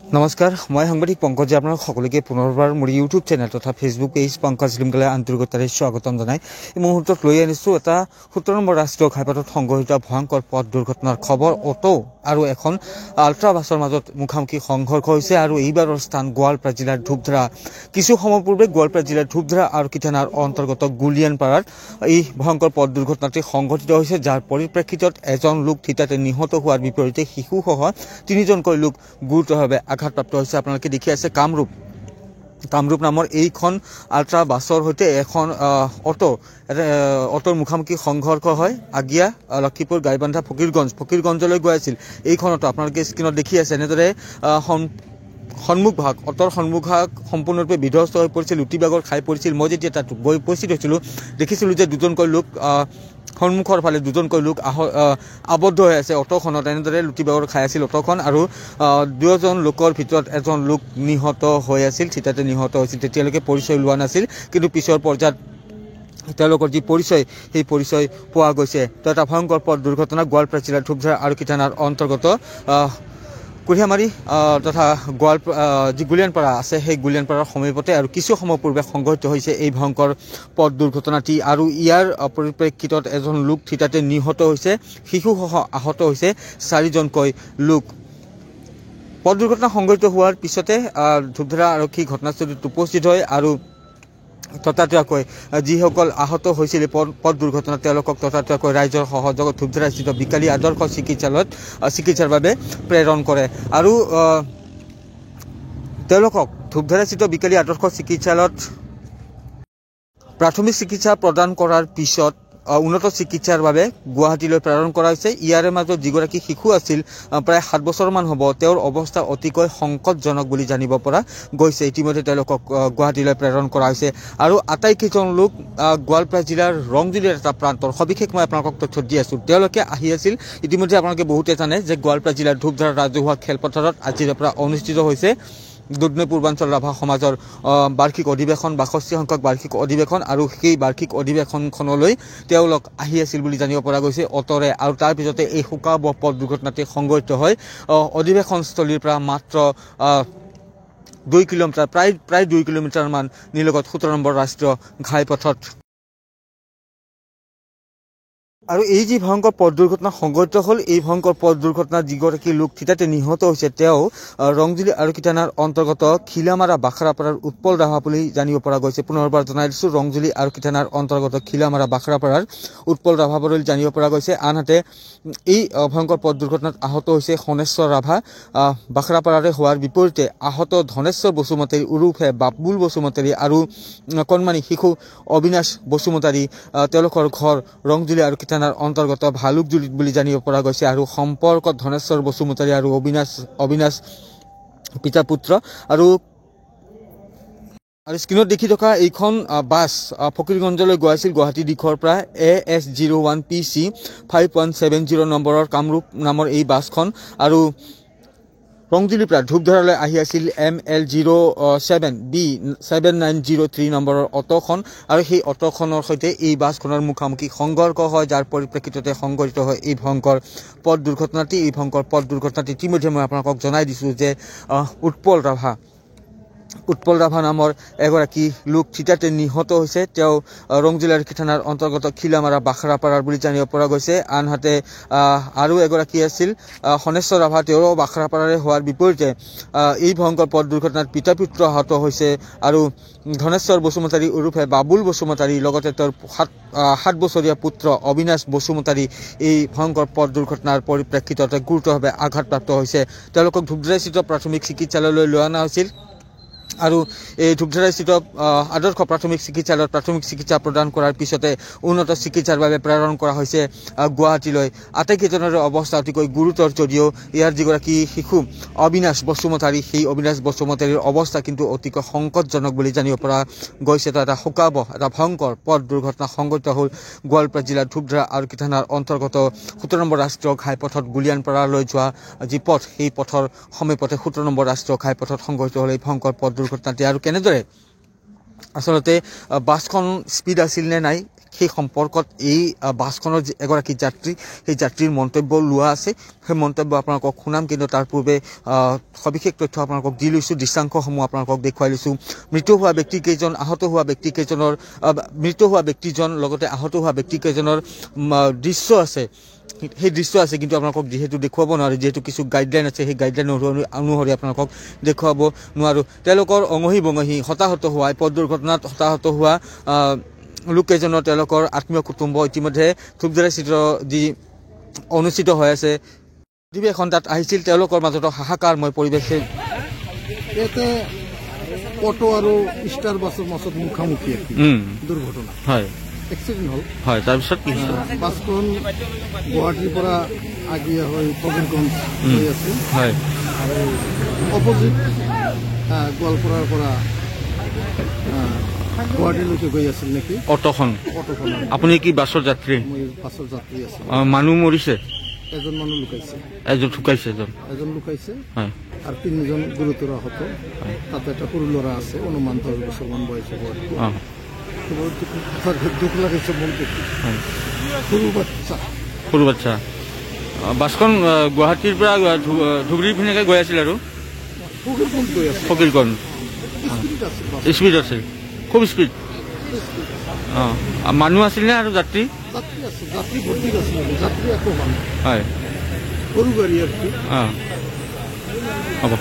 নমস্কাৰ, মই সাংবাদিক পংকজে আপোনাক সকলোকে পুনৰবাৰ মোৰ ইউটিউব চেনেল তথা ফেচবুক পেজ পংকজ লিমগালে আন্তৰিকতাৰে স্বাগতম জনাই এই মুহূৰ্তত লৈ আনিছোঁ এটা 17 নম্বৰ ৰাষ্ট্ৰীয় ঘাইপথত সংঘটিত ভয়ংকৰ পথ দুৰ্ঘটনাৰ খবৰ। অটো আৰু এখন আল্ট্ৰা বাছৰ মাজত মুখামুখি সংঘৰ্ষ হৈছে আৰু এইবাৰৰ স্থান গোৱালপাৰা জিলাৰ ধূপধাৰা। কিছু সময় পূৰ্বে গোৱালপাৰা জিলাৰ ধূপধাৰা আৰক্ষী থানাৰ অন্তৰ্গত গুলিয়ানপাৰাত এই ভয়ংকৰ পথ দুৰ্ঘটনাটি সংঘটিত হৈছে, যাৰ পৰিপ্ৰেক্ষিতত এজন লোক থিতাতে নিহত হোৱাৰ বিপৰীতে শিশুসহ 3জনকৈ লোক গুৰুতৰভাৱে আঘাতপ্ৰাপ্ত হৈছে। আপোনালোকে দেখি আছে কামৰূপ নামৰ এইখন আল্ট্ৰা বাছৰ সৈতে এখন অটোৰ মুখামুখি সংঘৰ্ষ হয়। আগিয়া লক্ষীপুৰ গাইবান্ধা ফকীৰগঞ্জলৈ গৈ আছিল এইখন অটো। আপোনালোকে স্ক্ৰীণত দেখি আছে এনেদৰে অটোৰ সন্মুখভাগ সম্পূৰ্ণৰূপে বিধ্বস্ত হৈ পৰিছিল, লুটিবাগৰ খাই পৰিছিল। মই যেতিয়া তাত গৈ উপস্থিত হৈছিলোঁ দেখিছিলোঁ যে দুজনকৈ লোক সন্মুখৰ ফালে দুজনকৈ লোক আবদ্ধ হৈ আছে অটোখনত। এনেদৰে লুটিবাগৰ খাই আছিল অটোখন আৰু 2জন লোকৰ ভিতৰত এজন লোক নিহত হৈ আছিল, থিতাতে নিহত হৈছিল। তেতিয়ালৈকে পৰিচয় লোৱা নাছিল, কিন্তু পিছৰ পৰ্যায়ত তেওঁলোকৰ যি পৰিচয় সেই পৰিচয় পোৱা গৈছে। তো এটা ভয়ংকৰ পথ দুৰ্ঘটনা গোৱালপাৰা জিলাৰ ধূপধাৰা আৰক্ষী থানাৰ অন্তৰ্গত কুঢ়িয়ামাৰী তথা যি গুলিয়ানপাৰা আছে সেই গুলিয়ানপাৰাৰ সমীপতে আৰু কিছু সময় পূৰ্বে সংঘটিত হৈছে এই ভয়ংকৰ পথ দুৰ্ঘটনাটি। আৰু ইয়াৰ পৰিপ্ৰেক্ষিতত এজন লোক থিতাতে নিহত হৈছে, শিশুসহ আহত হৈছে 4জনকৈ লোক। পথ দুৰ্ঘটনা সংঘটিত হোৱাৰ পিছতে ধূপধাৰা আৰক্ষী ঘটনাস্থলীত উপস্থিত হয় আৰু ততাতৈয়াকৈ যিসকল আহত হৈছিল পথ দুৰ্ঘটনাত তেওঁলোকক ততাতৈয়াকৈ ৰাইজৰ সহযোগত ধূপধাৰাস্থিত বিকালী আদৰ্শ চিকিৎসালয়ত চিকিৎসাৰ বাবে প্ৰেৰণ কৰে আৰু তেওঁলোকক ধূপধাৰাস্থিত বিকালী আদৰ্শ চিকিৎসালয়ত প্ৰাথমিক চিকিৎসা প্ৰদান কৰাৰ পিছত উন্নত চিকিৎসাৰ বাবে গুৱাহাটীলৈ প্ৰেৰণ কৰা হৈছে। ইয়াৰে মাজত যিগৰাকী শিশু আছিল প্ৰায় 7 বছৰমান হ'ব, তেওঁৰ অৱস্থা অতিকৈ সংকটজনক বুলি জানিব পৰা গৈছে। ইতিমধ্যে তেওঁলোকক গুৱাহাটীলৈ প্ৰেৰণ কৰা হৈছে আৰু আটাইকেইজন লোক গোৱালপাৰা জিলাৰ ৰংজুলিৰ এটা প্ৰান্তৰ। সবিশেষ মই আপোনালোকক তথ্য দি আছোঁ। তেওঁলোকে আহি আছিল, ইতিমধ্যে আপোনালোকে বহুতে জানে যে গোৱালপাৰা জিলাৰ ধূপধাৰা ৰাজহুৱা খেলপথাৰত আজিৰ পৰা অনুষ্ঠিত হৈছে দুধনৈ পূৰ্বাঞ্চল ৰাভা সমাজৰ বাৰ্ষিক অধিৱেশন, 62 সংখ্যক বাৰ্ষিক অধিৱেশন আৰু সেই বাৰ্ষিক অধিৱেশনখনলৈ তেওঁলোক আহি আছিল বুলি জানিব পৰা গৈছে অটৰে। আৰু তাৰ পিছতে এই শোকাবহ পথ দুৰ্ঘটনাটি সংঘটিত হয় অধিৱেশনস্থলীৰ পৰা মাত্ৰ 2 কিলোমিটাৰ প্ৰায় 2 কিলোমিটাৰমান নিলগত 17 নম্বৰ ৰাষ্ট্ৰীয় ঘাইপথত। আৰু এই যি ভয়ংকৰ পথ দুৰ্ঘটনা সংঘটিত হ'ল, এই ভয়ংকৰ পথ দুৰ্ঘটনাত যিগৰাকী লোক থিতাতে নিহত হৈছে তেওঁ ৰংজুলি আৰক্ষী থানাৰ অন্তৰ্গত খিলামাৰা বাখৰাপাৰাৰ উৎপল ৰাভা বুলি জানিব পৰা গৈছে। পুনৰবাৰ জনাই দিছোঁ, ৰংজুলি আৰক্ষী থানাৰ অন্তৰ্গত খিলামাৰা বাখৰাপাৰাৰ উৎপল ৰাভা বুলি জানিব পৰা গৈছে। আনহাতে এই ভয়ংকৰ পথ দুৰ্ঘটনাত আহত হৈছে শনেশ্বৰ ৰাভা। বাখৰাপাৰাৰে হোৱাৰ বিপৰীতে আহত ধনেশ্বৰ বসুমতাৰী উৰুফে বাবুল বসুমতাৰী আৰু কণমানি শিশু অবিনাশ বসুমতাৰী, তেওঁলোকৰ ঘৰ ৰংজুলি আৰক্ষী থানাৰ অন্তৰ্গত ভালুকজুলিত বুলি জানিব পৰা গৈছে। আৰু সম্পৰ্কত ধনেশ্বৰ বসুমতাৰী আৰু অবিনাশ পিতা পুত্ৰ। আৰু স্ক্ৰীণত দেখি থকা এইখন বাছ ফকীৰগঞ্জলৈ গৈ আছিল গুৱাহাটী দিশৰ পৰা AS01 PC 5170 নম্বৰৰ কামৰূপ নামৰ এই বাছখন আৰু ৰংজুলিৰ পৰা ধূপধাৰালৈ আহি আছিল ML07B7903 নম্বৰৰ অটোখন আৰু সেই অটোখনৰ সৈতে এই বাছখনৰ মুখামুখি সংঘৰ্ষ হয়, যাৰ পৰিপ্ৰেক্ষিততে সংঘটিত হয় এই ভয়ংকৰ পথ দুৰ্ঘটনাটি। এই ভয়ংকৰ পথ দুৰ্ঘটনাটি ইতিমধ্যে মই আপোনালোকক জনাই দিছোঁ যে উৎপল ৰাভা নামৰ এগৰাকী লোক থিতাতে নিহত হৈছে। তেওঁ ৰংজুলি আৰক্ষী থানাৰ অন্তৰ্গত খিলামাৰা বাখৰাপাৰাৰ বুলি জানিব পৰা গৈছে। আনহাতে আৰু এগৰাকী আছিল শনেশ্বৰ ৰাভা, তেওঁৰো বাখৰাপাৰাৰে হোৱাৰ বিপৰীতে এই ভয়ংকৰ পথ দুৰ্ঘটনাত পিতা পুত্ৰ আহত হৈছে আৰু ধনেশ্বৰ বসুমতাৰী উৰুফে বাবুল বসুমতাৰী লগতে তেওঁৰ 7 বছৰীয়া পুত্ৰ অবিনাশ বসুমতাৰী এই ভয়ংকৰ পথ দুৰ্ঘটনাৰ পৰিপ্ৰেক্ষিততে গুৰুতৰভাৱে আঘাতপ্ৰাপ্ত হৈছে। তেওঁলোকক ধূপধাৰাস্থিত প্ৰাথমিক চিকিৎসালয়লৈ লৈ অনা হৈছিল আৰু এই ধূপধাৰাস্থিত আদৰ্শ প্ৰাথমিক চিকিৎসালয়ত প্ৰাথমিক চিকিৎসা প্ৰদান কৰাৰ পিছতে উন্নত চিকিৎসাৰ বাবে প্ৰেৰণ কৰা হৈছে গুৱাহাটীলৈ। আটাইকেইজনৰে অৱস্থা অতিকৈ গুৰুতৰ যদিও ইয়াৰ যিগৰাকী শিশু অবিনাশ বসুমতাৰী, সেই অবিনাশ বসুমতাৰীৰ অৱস্থা কিন্তু অতিকৈ সংকটজনক বুলি জানিব পৰা গৈছে। এটা শোকাবহ এটা ভয়ংকৰ পথ দুৰ্ঘটনা সংঘটিত হ'ল গোৱালপাৰা জিলাৰ ধূপধাৰা আৰক্ষী থানাৰ অন্তৰ্গত 17 নম্বৰ ৰাষ্ট্ৰীয় ঘাইপথত গুলিয়ানপাৰালৈ যোৱা যি পথ, সেই পথৰ সমীপতে 17 নম্বৰ ৰাষ্ট্ৰীয় ঘাইপথত সংঘটিত হ'ল এই ভয়ংকৰ পথ দুৰ্ঘটনাটি। আৰু কেনেদৰে আচলতে বাছখন স্পীড আছিল নে নাই সেই সম্পৰ্কত এই বাছখনৰ এগৰাকী যাত্ৰী সেই যাত্ৰীৰ মন্তব্য লোৱা আছে সেই মন্তব্য আপোনালোকক শুনাম কিন্তু তাৰ পূৰ্বে সবিশেষ তথ্য আপোনালোকক দি লৈছোঁ দৃশ্যাংশসমূহ আপোনালোকক দেখুৱাই লৈছোঁ মৃত্যু হোৱা ব্যক্তিকেইজন আহত হোৱা ব্যক্তিকেইজনৰ মৃত্যু হোৱা ব্যক্তিজন লগতে আহত হোৱা ব্যক্তিকেইজনৰ দৃশ্য আছে সেই দৃশ্য আছে কিন্তু আপোনালোকক যিহেতু দেখুৱাব নোৱাৰে যিহেতু কিছু গাইডলাইন আছে সেই গাইডলাইন অনুসৰি আপোনালোকক দেখুৱাব নোৱাৰোঁ তেওঁলোকৰ অঙহী বঙহী হতাহত হোৱা পথ দুৰ্ঘটনাত হতাহত হোৱা লোককেইজনৰ তেওঁলোকৰ আত্মীয় কুটুম্ব ইতিমধ্যে ধূপধাৰা চিত্ৰ যি অনুষ্ঠিত হৈ আছে অধিৱেশন তাত আহিছিল তেওঁলোকৰ মাজত হাহাকাৰময় পৰিৱেশে ইয়াতে অটো আৰু ষ্টাৰ বাছৰ মাজত মুখামুখি দুৰ্ঘটনা হয় এক্সিডেণ্ট হ'ল হয় তাৰপিছত কি বাছখন গুৱাহাটীৰ পৰা আগিয়া হৈ ফকিৰগঞ্জ গৈ আছিল হয় আৰু অপজিট গোৱালপাৰাৰ পৰা গুৱাহাটীলৈকে গৈ আছিল নেকি অটোখন আপুনি কি বাছৰ যাত্ৰী মই বাছৰ যাত্ৰী আছিলোঁ মানুহ মৰিছে এজন মানুহ লুকাইছে এজন ঢুকাইছে এজন লুকাইছে হয় আৰু 3জন গুৰুতৰ আহত তাতে এটা সৰু ল'ৰা আছে অনুমান 10 বছৰমান বয়সৰ দুখ লাগিছে মোৰ দেখি সৰু বাচ্চা বাছখন গুৱাহাটীৰ পৰা ধুবুৰীৰ পিনেকে গৈ আছিল আৰু ফকিৰগঞ্জ স্পীড আছিল খুব স্পীড মানুহ আছিল নে আৰু যাত্ৰী যাত্ৰী ভৰ্তি আছিল যাত্ৰী আকৌ মানুহ হয় সৰু গাড়ী আৰু হ'ব